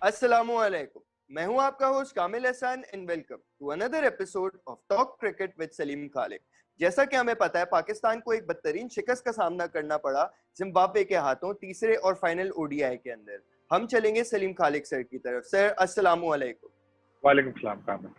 अस्सलामुअलैकुम। मैं हूं आपका host Kamil Ehsan and welcome to another episode of Talk Cricket with Saleem Khaliq. जैसा कि हमें पता है, पाकिस्तान को एक बदतरीन शिकस्त का सामना करना पड़ा जिम्बाब्वे के हाथों तीसरे और फाइनल ओडीआई के अंदर। हम चलेंगे सलीम खालिक सर की तरफ। सर अस्सलामुअलैकुम। वालेकुम सलाम कामिल।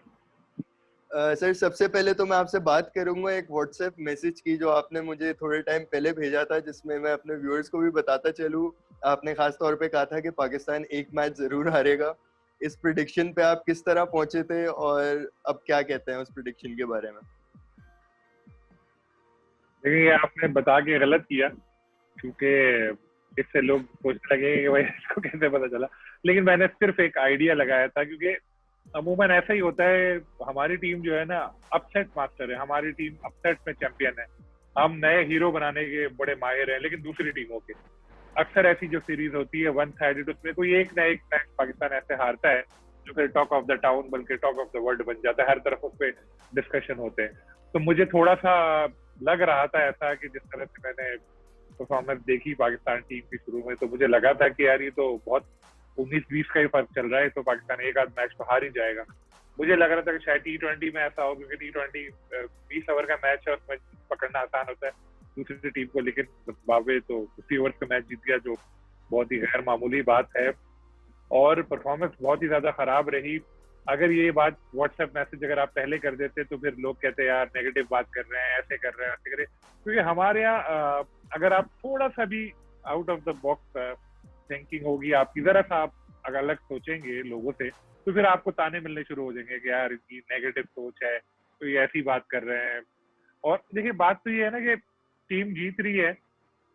सर सबसे पहले तो मैं आपसे बात करूंगा एक व्हाट्सएप मैसेज की जो आपने मुझे थोड़े टाइम पहले भेजा था, जिसमें मैं अपने व्यूअर्स को भी बताता चलूं। आपने खास तौर पे कहा था कि पाकिस्तान एक मैच जरूर हारेगा। इस प्रिडिक्शन पे आप किस तरह पहुंचे थे और अब क्या कहते हैं उस प्रिडिक्शन के बारे में? देखिए, ये आपने बता के गलत किया, क्योंकि इससे लोग सोचने लगे कि भाई इसको कैसे पता चला। लेकिन मैंने सिर्फ एक आइडिया लगाया था, क्योंकि अमूमन ऐसा ही होता है। हमारी टीम जो है ना, अपसेट मास्टर है। हमारी टीम अपसेट में चैंपियन है। हम नए हीरो बनाने के बड़े माहिर हैं, लेकिन दूसरी टीमों के अक्सर ऐसी जो सीरीज होती है वन साइडेड, उसमें कोई एक ना एक मैच पाकिस्तान ऐसे हारता है जो फिर टॉक ऑफ द टाउन बल्कि टॉक ऑफ द वर्ल्ड बन जाता है। हर तरफ उस पर डिस्कशन होते हैं। तो मुझे थोड़ा सा लग रहा था ऐसा कि जिस तरह से मैंने परफॉर्मेंस देखी पाकिस्तान टीम की शुरू में, तो मुझे लगा था कि यार ये तो बहुत 19-20 का ही फर्क चल रहा है, तो पाकिस्तान एक आध मैच तो हार ही जाएगा। मुझे लग रहा था कि शायद T20 में ऐसा हो, क्योंकि T20 20 ओवर का मैच है, उसमें पकड़ना आसान होता है दूसरी टीम को। लेकिन जिम्बाब्वे तो 50 ओवर का मैच जीत गया, जो बहुत ही गैर मामूली बात है। और परफॉर्मेंस बहुत ही ज्यादा खराब रही। अगर ये बात व्हाट्सएप मैसेज अगर आप पहले कर देते तो फिर लोग कहते यार नेगेटिव बात कर रहे हैं, ऐसे कर रहे हैं, ऐसे कर रहे हैं। क्योंकि हमारे यहाँ अगर आप थोड़ा सा भी out of the box thinking होगी आपकी, जरा सा आप अगर अलग सोचेंगे लोगों से, तो फिर आपको ताने मिलने शुरू हो जाएंगे कि यार इनकी नेगेटिव सोच है, तो ये ऐसी बात कर रहे हैं। और देखिए, बात तो ये है ना कि टीम जीत रही है,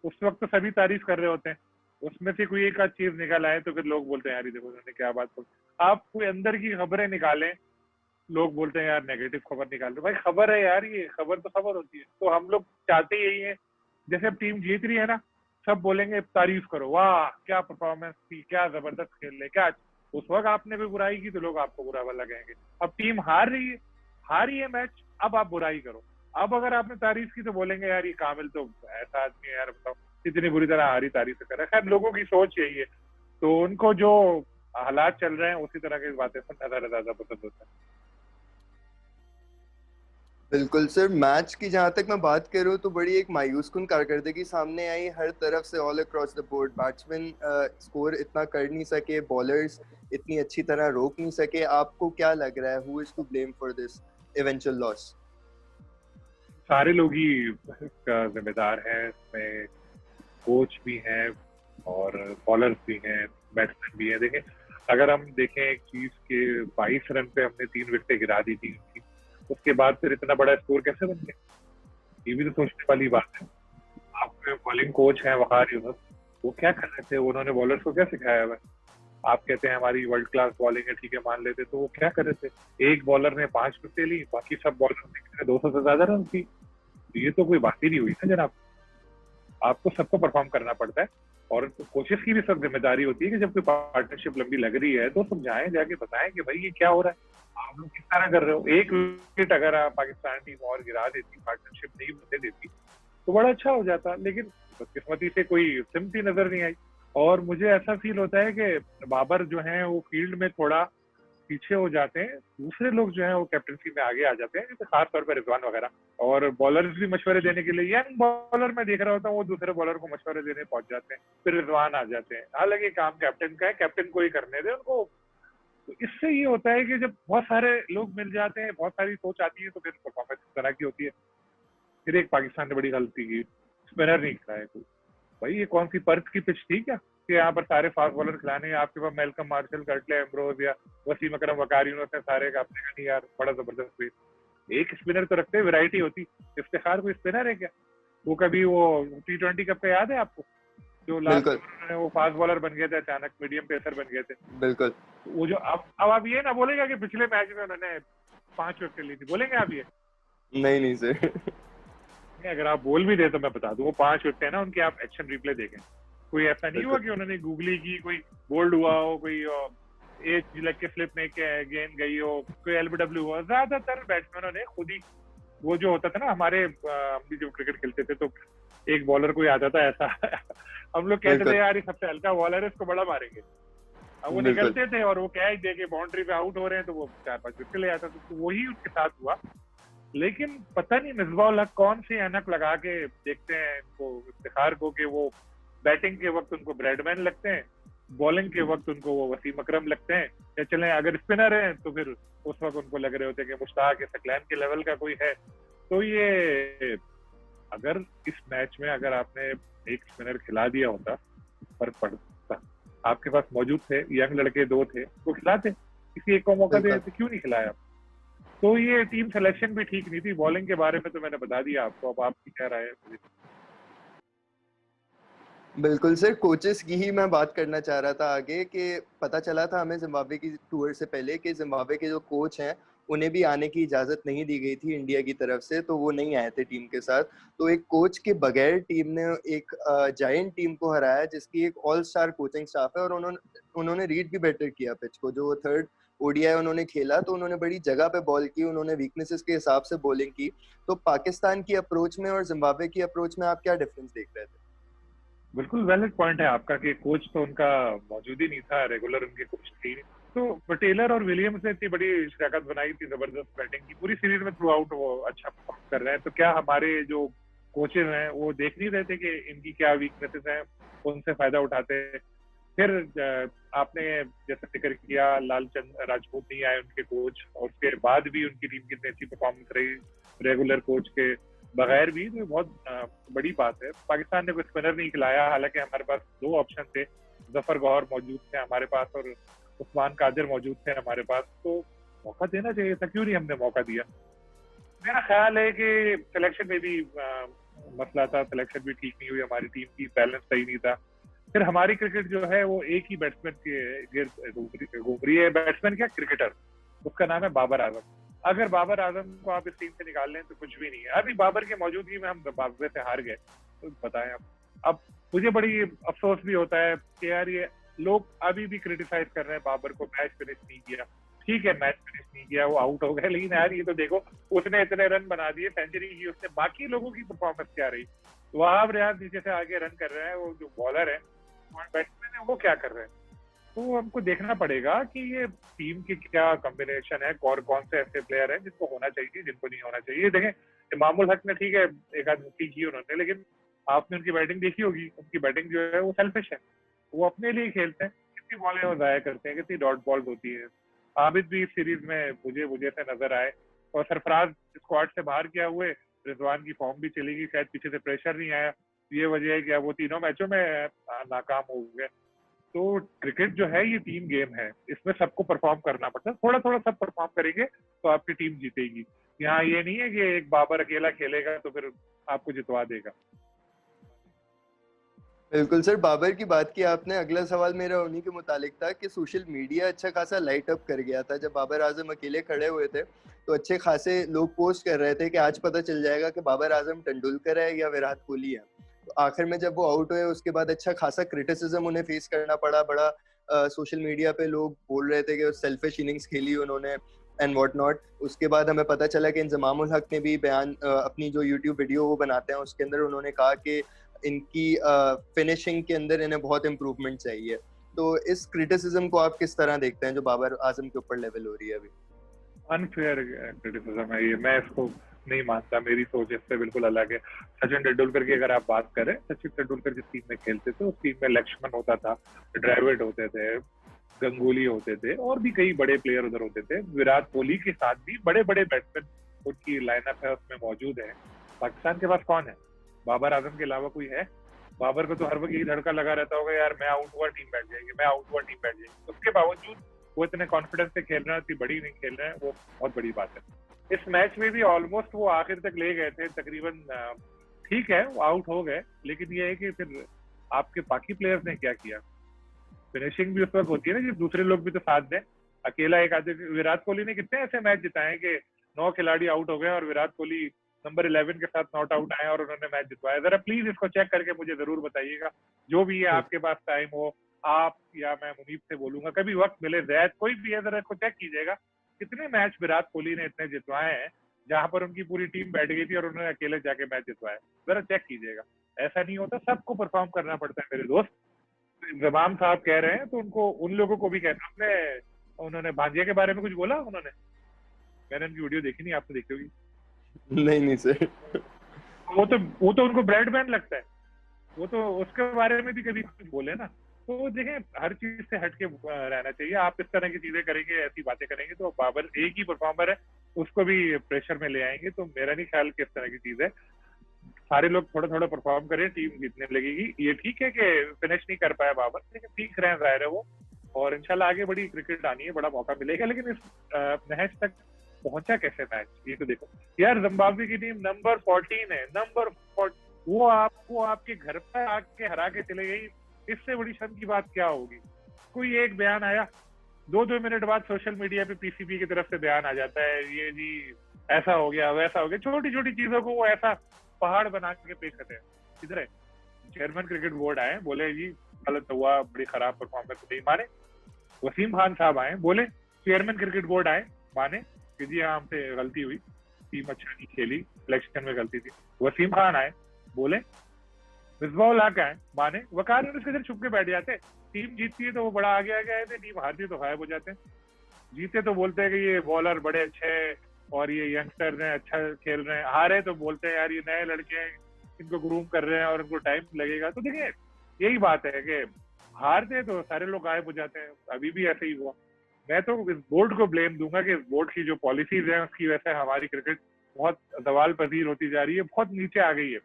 उस वक्त तो सभी तारीफ कर रहे होते हैं। उसमें से कोई एक आध चीज निकल आए तो फिर लोग बोलते हैं यार ये देखो उन्होंने क्या बात बोली। आप कोई अंदर की खबरें निकालें, लोग बोलते हैं यार नेगेटिव खबर निकाल रहे। भाई खबर है यार, ये खबर तो खबर होती है। तो हम लोग चाहते यही है, जैसे अब टीम जीत रही है ना, सब बोलेंगे तारीफ करो, वाह क्या परफॉर्मेंस थी, क्या जबरदस्त खेल रहे, क्या। उस वक्त आपने भी बुराई की तो लोग आपको बुरा भला कहेंगे। अब टीम हार रही है मैच, अब आप बुराई करो। अब अगर आपने तारीफ की तो बोलेंगे यार ये कामिल तो ऐसा आदमी है यार, बताओ इतनी बुरी तरह हारी तारीफ कर रहा है। खैर, लोगों की सोच यही है, तो उनको जो हालात चल रहे हैं उसी तरह की बातें सुनना ज्यादा पसंद होता है। बिल्कुल सर। मैच की जहां तक मैं बात करूं तो बड़ी एक मायूसकुन कारकर्दगी सामने आई हर तरफ से, all across the board. Batsman score इतना कर नहीं सके, बॉलर्स इतनी अच्छी तरह रोक नहीं सके। आपको क्या लग रहा है, who is to blame for this eventual loss? सारे लोग ही इसका जिम्मेदार हैं। इसमें कोच भी हैं और बॉलर्स भी हैं, बैट्समैन भी हैं। देखें, अगर हम देखें एक चीज के 22 रन पे हमने 3 विकेटें गिरा दी थी उनकी, उसके बाद फिर इतना बड़ा स्कोर कैसे बन गया? ये भी तो सोचने वाली बात है। आपके बॉलिंग कोच हैं वकार यूनुस, वो क्या कर रहे थे? उन्होंने बॉलर्स को क्या सिखाया हुआ है? आप कहते हैं हमारी वर्ल्ड क्लास बॉलिंग है, ठीक है मान लेते, तो वो क्या कर रहे थे? एक बॉलर ने 5 विकेटें ली, बाकी सब बॉलर ने 200 से ज्यादा रन की। ये तो कोई बात ही नहीं हुई ना जनाब। आपको सबको परफॉर्म करना पड़ता है, और कोचेस की भी सब जिम्मेदारी होती है कि जब कोई पार्टनरशिप लंबी लग रही है तो समझाएं, जाके बताएं कि भाई ये क्या हो रहा है, आप लोग किस तरह कर रहे हो। एक विकेट अगर आप पाकिस्तान टीम और गिरा देती, पार्टनरशिप नहीं बनने देती, तो बड़ा अच्छा हो जाता। लेकिन बदकिस्मती से कोई सिमती नजर नहीं आई। और मुझे ऐसा फील होता है कि बाबर जो है वो फील्ड में थोड़ा पीछे हो जाते हैं, दूसरे लोग जो है वो कैप्टनसी में आगे आ जाते हैं, जैसे खास तौर पर रिजवान वगैरह। और बॉलर्स भी मशवरे देने के लिए, यंग बॉलर मैं देख रहा होता हूँ वो दूसरे बॉलर को मशवरे देने पहुंच जाते हैं, फिर रिजवान आ जाते हैं। हालांकि काम कैप्टन का है, कैप्टन को ही करने दे उनको। तो इससे ये होता है कि जब बहुत सारे लोग मिल जाते हैं, बहुत सारी सोच आती है, तो फिर परफॉर्मेंस इस तरह की होती है। फिर एक पाकिस्तान ने बड़ी गलती की, स्पिनर नहीं खिलाया कोई। भाई ये कौन सी पर्थ की पिच थी क्या कि यहाँ पर सारे फास्ट बॉलर खिलाने हैं? आपके पास मेलकम मार्शल, कर्टले एम्ब्रोज या वसीम अकरम वकार यूनुस ने सारे का आपने कहा नहीं यार बड़ा जबरदस्त पेस, एक स्पिनर तो रखते, वैरायटी होती। इफ्तिखार कोई स्पिनर है क्या? वो कभी वो T20 कप का याद है आपको, जो लास्ट बिल्कुल ओवर में वो फास्ट बॉलर बन गए थे, अचानक मीडियम पेसर बन गए थे। बिल्कुल। वो जो अब आप ये ना बोलेगा कि पिछले मैच में उन्होंने 5 विकेट ली थी, बोलेंगे आप ये? नहीं नहीं सर। अगर आप बोल भी दे तो मैं बता दूं, वो 5 विकेट है ना उनके, आप एक्शन रिप्ले देखें। कोई ऐसा नहीं हुआ बिल्कुल कि उन्होंने गूगली की, कोई बोल्ड हुआ हो, कोई एज लग के स्लिप में गेंद गई हो, कोई एलबीडब्ल्यू हुआ। ज्यादातर बैट्समैनों ने खुद ही, वो जो होता था ना हमारे हम भी जब क्रिकेट खेलते थे तो एक बॉलर कोई आता था ऐसा हम लोग कहते थे बिल्कुल। यार ये सबसे हल्का बॉलर है, इसको बड़ा मारेंगे। अब वो बिल्कुल। निकलते थे और वो कैच दे के बाउंड्री पे आउट हो रहे हैं तो वो 4-5 विकेट ले आता था, तो वही उनके साथ हुआ। लेकिन पता नहीं मिसबाह-उल हक कौन सी ऐनक लगा के देखते हैं इनको इफ्तिखार को कि वो बैटिंग के वक्त उनको ब्रैडमैन लगते हैं, बॉलिंग के वक्त उनको वो वसीम अकरम लगते हैं, या चलें अगर स्पिनर हैं तो फिर उस वक्त उनको लग रहे होते हैं कि मुश्ताक सकलैन के लेवल का कोई है। तो ये अगर इस मैच में अगर आपने एक स्पिनर खिला दिया होता, फर्क पड़ता। आपके पास मौजूद थे यंग लड़के, 2 थे, वो खिलाते, किसी एक को मौका दे बिल्कुल देते, क्यों नहीं खिलाया? तो ये टीम सिलेक्शन भी ठीक नहीं थी। बॉलिंग के बारे में तो मैंने बता दिया आपको, अब आपकी क्या राय है? बिल्कुल सर, कोचेस की ही मैं बात करना चाह रहा था आगे कि पता चला था हमें जिम्बाब्वे की टूर से पहले कि जिम्बाब्वे के जो कोच हैं उन्हें भी आने की इजाज़त नहीं दी गई थी इंडिया की तरफ से, तो वो नहीं आए थे टीम के साथ। तो एक कोच के बगैर टीम ने एक जायंट टीम को हराया जिसकी एक ऑल स्टार कोचिंग स्टाफ है, और उन्होंने उन्होंने रीड भी बेटर किया पिच को। जो थर्ड ओडीआई उन्होंने खेला तो उन्होंने बड़ी जगह पे बॉल की, उन्होंने वीकनेसेस के हिसाब से बॉलिंग की। तो पाकिस्तान की अप्रोच में और जिम्बाब्वे की अप्रोच में आप क्या डिफरेंस देख रहे थे? बिल्कुल वैलिड पॉइंट है आपका कि कोच तो उनका मौजूद ही नहीं था, रेगुलर उनके कोच थी। तो टेलर और विलियम्स ने इतनी बड़ी शराकत बनाई थी, जबरदस्त बैटिंग की पूरी सीरीज में, थ्रू आउट वो अच्छा परफॉर्म कर रहे हैं। तो क्या हमारे जो कोचेज हैं वो देख नहीं रहे थे कि इनकी क्या वीकनेसेस हैं, उनसे फायदा उठाते हैं? फिर आपने जैसे जिक्र किया लालचंद राजपूत नहीं आए उनके कोच, और उसके बाद भी उनकी टीम कितनी अच्छी परफॉर्मेंस रही रेगुलर कोच के बगैर भी, तो बहुत बड़ी बात है। पाकिस्तान ने कोई स्पिनर नहीं खिलाया, हालांकि हमारे पास 2 ऑप्शन थे, जफर गौहर मौजूद थे हमारे पास और उस्मान कादिर मौजूद थे हमारे पास, तो मौका देना चाहिए था, क्यों नहीं हमने मौका दिया? मेरा ख्याल है कि सिलेक्शन में भी मसला था, सिलेक्शन भी ठीक नहीं हुई, हमारी टीम की बैलेंस सही नहीं था। फिर हमारी क्रिकेट जो है वो एक ही बैट्समैन के गिर्द घूम रही है। बैट्समैन क्या, क्रिकेटर, उसका नाम है बाबर आजम। अगर बाबर आजम को आप इस टीम से निकाल लें तो कुछ भी नहीं है। अभी बाबर की मौजूदगी में हम जिम्बाब्वे से हार गए, तो बताएं अब मुझे बड़ी अफसोस भी होता है कि यार ये लोग अभी भी क्रिटिसाइज कर रहे हैं बाबर को, मैच फिनिश नहीं किया। ठीक है मैच फिनिश नहीं किया, वो आउट हो गया, लेकिन यार ये तो देखो उसने इतने रन बना दिए, सेंचुरी की उसने, बाकी लोगों की परफॉर्मेंस क्या रही? वहाब रियाज नीचे से आगे रन कर रहे हैं, वो जो बॉलर है बैट्समैन है वो क्या कर रहे हैं? तो हमको देखना पड़ेगा कि ये टीम की क्या कॉम्बिनेशन है, और कौन से ऐसे प्लेयर हैं जिनको होना चाहिए, जिनको नहीं होना चाहिए। देखें इमामुल हक ने ठीक है एक आध मुक्की की उन्होंने, लेकिन आपने उनकी बैटिंग देखी होगी, उनकी बैटिंग जो है वो सेल्फिश है, वो अपने लिए खेलते हैं। कितनी बॉलें वो जाया करते हैं, कितनी डॉट बॉल्स होती है। आबिद भी इस सीरीज में मुझे मुझे से नजर आए, और सरफराज स्क्वाड से बाहर किया हुए, रिजवान की फॉर्म भी चली गई, शायद पीछे से प्रेशर नहीं आया। ये वजह है कि वो तीनों मैचों में नाकाम हो गए। तो क्रिकेट जो है ये टीम गेम है, इसमें सबको परफॉर्म करना पड़ता है, थोड़ा थोड़ा सब परफॉर्म करेंगे तो आपकी टीम जीतेगी। यहाँ ये नहीं है कि एक बाबर अकेला खेलेगा तो फिर आपको जितवा देगा। बिल्कुल सर, बाबर की बात की आपने। अगला सवाल मेरा उन्हीं के मुतालिक था कि सोशल मीडिया अच्छा खासा लाइट अप कर गया था जब बाबर आजम अकेले खड़े हुए थे। तो अच्छे खासे लोग पोस्ट कर रहे थे कि आज पता चल जाएगा कि बाबर आजम तेंदुलकर है या विराट कोहली है। तो आखिर में जब वो आउट हुए उसके बाद अच्छा खासा क्रिटिसिज्म उन्हें फेस करना पड़ा। बड़ा सोशल मीडिया पे लोग बोल रहे थे कि सेल्फिश इनिंग्स खेली उन्होंने एंड व्हाट नॉट। उसके बाद हमें पता चला कि इंजमामुल हक ने भी बयान अपनी जो यूट्यूब वीडियो वो बनाते हैं उसके अंदर उन्होंने कहा कि इनकी फिनिशिंग के अंदर इन्हें बहुत इम्प्रूवमेंट चाहिए। तो इस क्रिटिसिज्म को आप किस तरह देखते हैं जो बाबर आजम के ऊपर लेवल हो रही है अभी? अनफेयर क्रिटिसिज्म है ये, मैं इसको नहीं मानता, मेरी सोच इससे बिल्कुल अलग है। सचिन तेंदुलकर की अगर आप बात करें, सचिन तेंदुलकर जिस टीम में खेलते थे उस टीम में लक्ष्मण होता था, ड्राविड होते थे, गंगुली होते थे, और भी कई बड़े प्लेयर उधर होते थे। विराट कोहली के साथ भी बड़े बड़े बैट्समैन उनकी लाइनअप है उसमें मौजूद है। पाकिस्तान के पास कौन है? बाबर आजम के अलावा कोई है? बाबर को तो हर वक्त यही धड़का लगा रहता होगा, यार मैं आउट हुआ टीम बैठ जाएगी, मैं आउट हुआ टीम बैठ जाएगी। उसके बावजूद वो इतने कॉन्फिडेंस से खेल रहे हैं, इतनी बड़ी नहीं खेल रहे हैं, वो बहुत बड़ी बात है। इस मैच में भी ऑलमोस्ट वो आखिर तक ले गए थे तकरीबन। ठीक है वो आउट हो गए, लेकिन ये है कि फिर आपके बाकी प्लेयर्स ने क्या किया? फिनिशिंग भी उस वक्त होती है ना जब दूसरे लोग भी तो साथ दें। अकेला एक आधे, विराट कोहली ने कितने ऐसे मैच जिताए कि 9 खिलाड़ी आउट हो गए और विराट कोहली नंबर 11 के साथ नॉट आउट आए और उन्होंने मैच जितवाया। जरा प्लीज इसको चेक करके मुझे जरूर बताइएगा, जो भी है आपके पास टाइम हो, आप या मैं मुनीब से बोलूंगा, कभी वक्त मिले, जैद कोई भी है, जरा इसको चेक कीजिएगा कितने मैच विराट कोहली ने इतने जितवाए हैं जहां पर उनकी पूरी टीम बैठ गई थी और उन्होंने अकेले जाके मैच जितवाया। जरा चेक कीजिएगा, ऐसा नहीं होता, सबको परफॉर्म करना पड़ता है मेरे दोस्त। जमाम साहब कह रहे हैं तो उनको, उन लोगों को भी कहना। आपने, उन्होंने भांजिया के बारे में कुछ बोला उन्होंने? मैंने उनकी वीडियो देखी नहीं, आपने देखी होगी। नहीं नहीं सर। वो तो उनको ब्रेड मैन लगता है, वो तो उसके बारे में भी कभी कुछ बोले ना। तो देखें, हर चीज से हटके रहना चाहिए। आप इस तरह की चीजें करेंगे, ऐसी बातें करेंगे, तो बाबर एक ही परफॉर्मर है, उसको भी प्रेशर में ले आएंगे। तो मेरा नहीं ख्याल कि इस तरह की चीज है। सारे लोग थोड़ा थोड़ा परफॉर्म करें, टीम जीतने लगेगी। ये ठीक है कि फिनिश नहीं कर पाया बाबर, लेकिन सीख रहे हैं, जाहिर है वो। और इंशाल्लाह आगे बड़ी क्रिकेट आनी है, बड़ा मौका मिलेगा। लेकिन इस मैच तक पहुंचा कैसे मैच, ये तो देखो यार। जिम्बाब्वे की टीम नंबर 14 है, नंबर 14। वो आपको आपके घर पर आके हरा के चले गई, इससे बड़ी शर्म की बात क्या होगी? कोई एक बयान आया, 2-2 मिनट बाद सोशल मीडिया पे पीसीबी की तरफ से बयान आ जाता है, ये जी ऐसा हो गया, वैसा हो गया। छोटी छोटी चीजों को वो ऐसा पहाड़ बना के पेश करते हैं। किधर है चेयरमैन क्रिकेट बोर्ड आए, बोले जी गलत हुआ, बड़ी खराब परफॉर्मेंस नहीं माने। वसीम खान साहब आए, बोले चेयरमैन क्रिकेट बोर्ड आए, माने कि जी हाँ हमसे गलती हुई, टीम अच्छा नहीं खेली, सिलेक्शन में गलती थी। वसीम खान आए, बोले। मिसबाउल हक आए, माने। वकार यूनुस के इधर छुप के बैठ जाते। टीम जीतती है तो वो बड़ा आगे आगे आए थे, टीम हारती है तो गायब हो जाते हैं। जीते तो बोलते हैं कि ये बॉलर बड़े अच्छे हैं और ये यंगस्टर हैं, अच्छा खेल रहे हैं। हारे तो बोलते हैं यार ये नए लड़के हैं, इनको ग्रूम कर रहे हैं और इनको टाइम लगेगा। तो देखिए यही बात है कि हारते तो सारे लोग गायब हो जाते हैं। अभी भी ऐसे ही हुआ। मैं तो इस बोर्ड को ब्लेम दूंगा कि इस बोर्ड की जो पॉलिसीज है उसकी वजह से हमारी क्रिकेट बहुत सवाल पजीर होती जा रही है, बहुत नीचे आ गई है।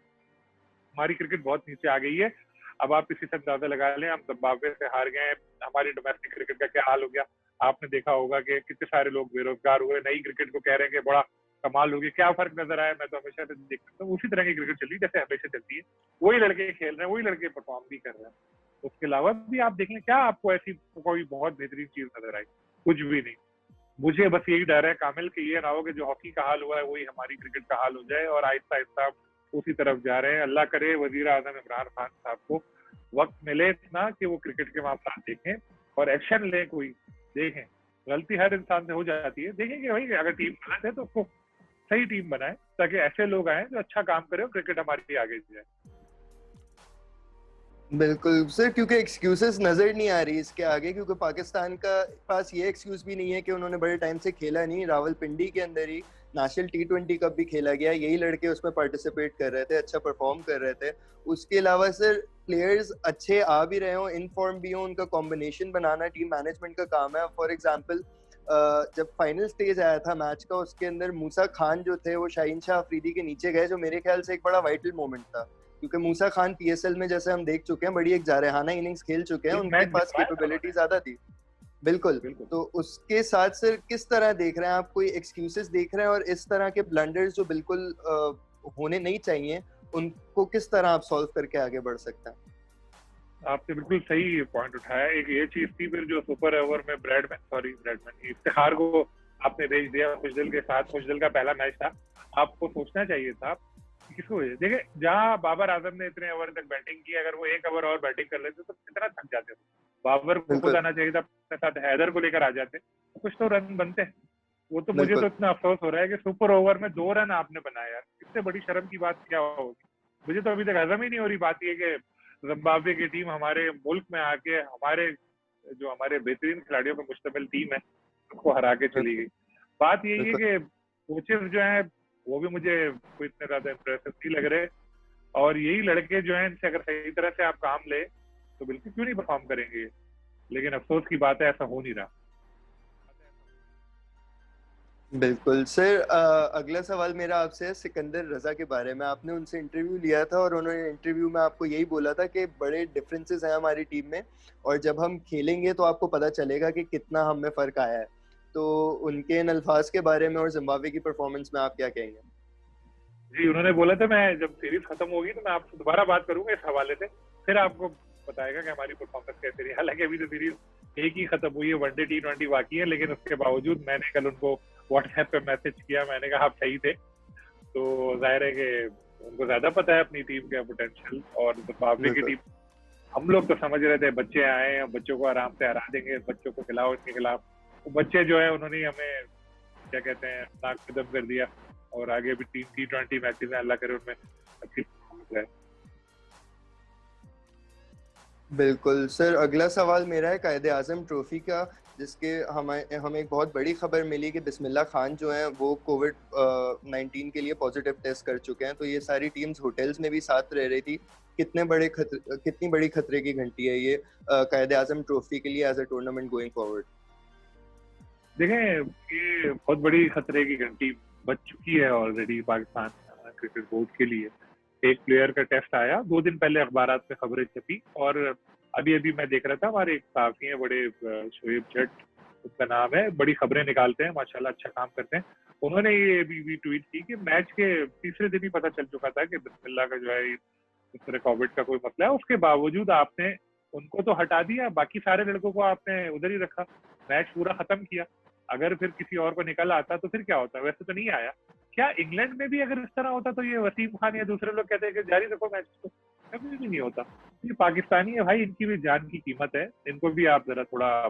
हमारी क्रिकेट बहुत नीचे आ गई है। अब आप इसी से अंदाजा लगा लें, हम जिम्बाब्वे से हार गए हैं, हमारी डोमेस्टिक क्रिकेट का क्या हाल हो गया। आपने देखा होगा कि कितने सारे लोग बेरोजगार हुए, नई क्रिकेट को कह रहे हैं कि बड़ा कमाल होगी। क्या फर्क नजर आया? मैं तो हमेशा से देख सकता हूँ उसी तरह की क्रिकेट चल रही है जैसे हमेशा चलती है। वही लड़के खेल रहे हैं, वही लड़के परफॉर्म भी कर रहे हैं। उसके अलावा भी आप देख लें, क्या आपको ऐसी कोई बहुत बेहतरीन चीज नजर आई? कुछ भी नहीं। मुझे बस यही डर है कामिल कि ये ना हो कि जो हॉकी का हाल हुआ है वही हमारी क्रिकेट का हाल हो जाए, और आहिस्ता आहिस्ता उसी तरफ जा रहे हैं। अल्लाह करे वजीर आजम इमरान खान साहब को वक्त मिले इतना कि वो क्रिकेट के मामला देखें और एक्शन लें। कोई देखें, गलती हर इंसान से हो जाती है, देखें कि भाई अगर टीम गलत है तो उसको सही टीम बनाए, ताकि ऐसे लोग आए जो अच्छा काम करें और क्रिकेट हमारी आगे जाए। बिल्कुल सर, क्योंकि एक्सक्यूजेस नजर नहीं आ रही इसके आगे, क्योंकि पाकिस्तान का पास ये एक्सक्यूज भी नहीं है कि उन्होंने बड़े टाइम से खेला नहीं। रावलपिंडी के अंदर ही नेशनल T20 कप भी खेला गया, यही लड़के उसमें पार्टिसिपेट कर रहे थे, अच्छा परफॉर्म कर रहे थे। उसके अलावा सर प्लेयर्स अच्छे आ भी रहे हो, इनफॉर्म भी हो, उनका कॉम्बिनेशन बनाना टीम मैनेजमेंट का काम है। फॉर एग्जाम्पल जब फाइनल स्टेज आया था मैच का, उसके अंदर मूसा खान जो थे वो शाहीन शाह अफरीदी के नीचे गए, जो मेरे ख्याल से एक बड़ा वाइटल मोमेंट था, क्योंकि मूसा खान PSL में जैसे हम देख चुके हैं बड़ी एक जारहाना इनिंग्स खेल चुके हैं, उनके पास कैपेबिलिटी ज्यादा थी। बिल्कुल। तो उसके साथ सर किस तरह देख रहे हैं आप, कोई एक्सक्यूजेस देख रहे हैं, और इस तरह के ब्लंडर्स जो बिल्कुल होने नहीं चाहिए उनको किस तरह आप सॉल्व करके आगे बढ़ सकते हैं? आपने बिल्कुल सही पॉइंट उठाया। एक ये चीज थी फिर जो सुपर ओवर में ब्रैडमैन इफ्तिखार को आपने भेज दिया खुशदिल के साथ। खुशदिल का पहला मैच था, आपको सोचना चाहिए था किसको। देखिए जहां बाबर आजम ने इतने ओवर तक बैटिंग की, अगर वो एक ओवर और बैटिंग कर लेते तो कितना थक जाते थे। बाबर को खुद आना चाहिए था, अपने साथ हैदर को लेकर आ जाते, कुछ तो रन बनते। वो तो मुझे तो इतना अफसोस हो रहा है कि सुपर ओवर में 2 रन आपने बनाया यार, इससे बड़ी शर्म की बात क्या होगी। मुझे तो अभी तक हजम ही नहीं हो रही बात ये कि जिम्बाब्वे की टीम हमारे मुल्क में आके हमारे बेहतरीन खिलाड़ियों पर मुश्तमिल टीम है, उसको हरा के चली गई। बात यही है कि कोचेस जो है वो भी मुझे कोई इतने ज्यादा इंप्रेसिव नहीं लग रहे, और यही लड़के जो हैं इनसे अगर सही तरह से आप काम ले तो बिल्कुल क्यों नहीं परफॉर्म करेंगे। लेकिन अफसोस की बात है ऐसा हो नहीं रहा। बिल्कुल सर। अगला सवाल मेरा आपसे है सिकंदर रजा के बारे में। आपने उनसे इंटरव्यू लिया था और उन्होंने इंटरव्यू में आपको यही बोला था कि बड़े डिफरेंसेस हैं हमारी टीम में, और जब हम खेलेंगे तो आपको पता चलेगा कि कितना हम में फर्क आया है। तो उनके इन अल्फाज के बारे में और जिम्बाब्वे की परफॉर्मेंस में आप क्या कहेंगे? जी उन्होंने बोला था मैं जब सीरीज खत्म होगी तो मैं आपसे दोबारा बात करूंगा इस हवाले से, फिर आपको बताएगा कि हमारी परफॉर्मेंस कैसे रही। हालांकि अभी तो सीरीज एक ही खत्म हुई है, वनडे T20 बाकी है, लेकिन उसके बावजूद मैंने कल उनको व्हाट्सएप पे मैसेज किया, मैंने कहा आप सही थे। तो जाहिर है कि उनको ज्यादा पता है अपनी टीम का पोटेंशियल, और जिम्बाब्वे की टीम हम लोग तो समझ रहे थे बच्चे आए हैं, बच्चों को आराम से हरा देंगे, बच्चों को खिलाओ इनके खिलाफ। वो बच्चे जो है उन्होंने हमें क्या कहते हैं नाक पे दम कर दिया, और आगे भी T20 मैचेस में अल्लाह करे उनमें अच्छी परफॉर्मेंस है। बिल्कुल सर, अगला सवाल मेरा है कायदे आजम ट्रॉफी का, जिसके हमें एक बहुत बड़ी खबर मिली कि बिस्मिल्लाह खान जो हैं वो कोविड 19 के लिए पॉजिटिव टेस्ट कर चुके हैं। तो ये सारी टीम्स होटल्स में भी साथ रह रही थी। कितनी बड़ी खतरे की घंटी है ये कायदे आजम ट्रॉफी के लिए as a tournament going forward? देखें, ये बहुत बड़ी खतरे की घंटी बज चुकी है ऑलरेडी पाकिस्तान क्रिकेट बोर्ड के लिए। एक प्लेयर का टेस्ट आया 2 दिन पहले, अखबारात में खबरें छपी, और अभी अभी मैं देख रहा था, हमारे एक साथी हैं बड़े, शोएब जट उनका नाम है, बड़ी खबरें निकालते हैं माशाल्लाह, अच्छा काम करते हैं। उन्होंने ये भी ट्वीट की कि मैच के तीसरे दिन ही पता चल चुका था कि बिस्मिल्लाह का जो है इस तरह कोविड का कोई मसला है। उसके बावजूद आपने उनको तो हटा दिया, बाकी सारे लड़कों को आपने उधर ही रखा, मैच पूरा खत्म किया। अगर फिर किसी और को निकल आता तो फिर क्या होता? वैसे तो नहीं आया। क्या इंग्लैंड में भी अगर इस तरह होता तो ये वसीम खान या दूसरे लोग कहते हैं कि जारी रखो मैच को? कभी भी नहीं होता। ये पाकिस्तानी है भाई, इनकी भी जान की कीमत है, इनको भी आप जरा थोड़ा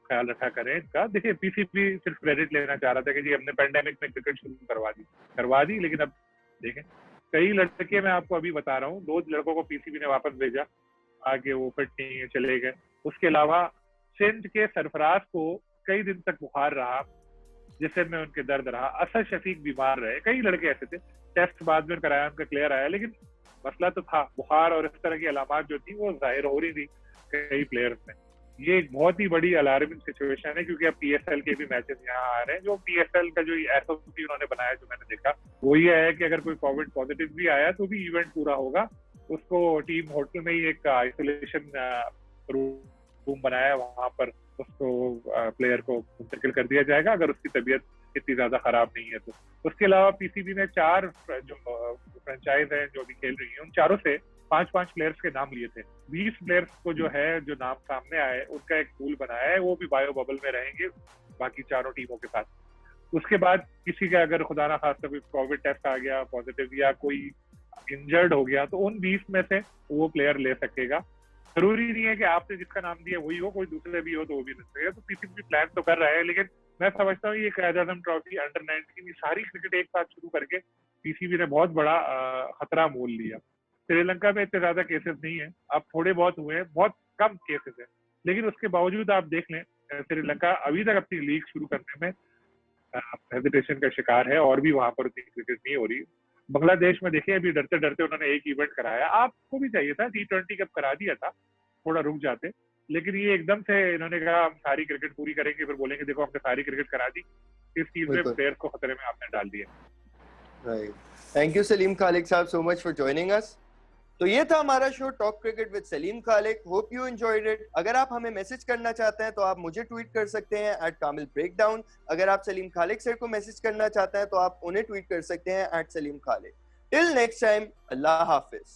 ख्याल रखा करें इनका। देखिए, पीसीबी सिर्फ क्रेडिट लेना चाह रहा था कि जी हमने पेंडेमिक में क्रिकेट शुरू करवा दी, लेकिन अब देखें, कई लड़के, मैं आपको अभी बता रहा हूँ, 2 लड़कों को पीसीबी ने वापस भेजा, आगे वो फिट नहीं है, चले गए। उसके अलावा सिंध के सरफराज को कई दिन तक बुखार रहा, जिसम में उनके दर्द रहा। असद शफीक बीमार रहे, कई लड़के ऐसे थे, टेस्ट बाद में कराया, उनका क्लियर आया, लेकिन मसला तो था, बुखार और इस तरह की अलामत जो थी वो जाहिर हो रही थी कई प्लेयर्स में। ये एक बहुत ही बड़ी अलार्मिंग सिचुएशन है, क्योंकि अब पीएसएल के भी मैचेस यहाँ आ रहे हैं। जो पीएसएल का जो एसओपी उन्होंने बनाया, जो मैंने देखा, वो ये है कि अगर कोई कोविड पॉजिटिव भी आया तो भी इवेंट पूरा होगा, उसको टीम होटल में ही एक आइसोलेशन रूम बनाया है, वहां पर उसको प्लेयर को मुंतकिल कर दिया जाएगा अगर उसकी तबीयत इतनी ज्यादा खराब नहीं है तो। उसके अलावा पीसीबी ने 4 जो फ्रेंचाइज है जो भी खेल रही है, उन चारों से 5-5 प्लेयर्स के नाम लिए थे। 20 प्लेयर्स को जो है, जो नाम सामने आए, उनका एक पूल बनाया है, वो भी बायो बबल में रहेंगे बाकी चारों टीमों के साथ। उसके बाद किसी का अगर खुदा ना खास्ता कोई कोविड टेस्ट आ गया पॉजिटिव या कोई इंजर्ड हो गया, तो उन 20 में से वो प्लेयर ले सकेगा। जरूरी नहीं है कि आपने जिसका नाम दिया वही हो, कोई दूसरे भी हो तो वो भी मिल सकेगा। तो पीसीबी प्लान तो कर रहा है, लेकिन मैं समझता हूँ ये कायदे आजम ट्रॉफी अंडर 19 सारी क्रिकेट एक साथ शुरू करके पीसीबी ने बहुत बड़ा खतरा मोल लिया। श्रीलंका में इतने ज्यादा केसेस नहीं है, अब थोड़े बहुत हुए हैं, बहुत कम केसेस है, लेकिन उसके बावजूद आप देख लें, श्रीलंका अभी तक अपनी लीग शुरू करने में हेजिटेशन का शिकार है, और भी वहां पर उतनी क्रिकेट नहीं हो रही। बांग्लादेश में देखिए, अभी डरते डरते उन्होंने एक इवेंट कराया, आपको भी चाहिए था T20 कब करा दिया था, थोड़ा रुक जाते, लेकिन ये एकदम से इन्होंने कहा हम सारी क्रिकेट पूरी करेंगे, फिर बोलेंगे देखो हमने सारी क्रिकेट करा दी। इस चीज में प्लेयर को खतरे में आपने डाल दिया। Right, thank you Saleem Khaliq साहब so much for joining us. तो ये था हमारा show Talk Cricket with Saleem Khaliq. Hope you enjoyed it. अगर आप हमें मैसेज करना चाहते हैं तो आप मुझे ट्वीट कर सकते हैं @कामिल_ब्रेकडाउन। अगर आप सलीम खालिक सर को मैसेज करना चाहते हैं तो आप उन्हें ट्वीट कर सकते हैं @सलीम खालिक। टिल नेक्स्ट टाइम, अल्लाह हाफिज।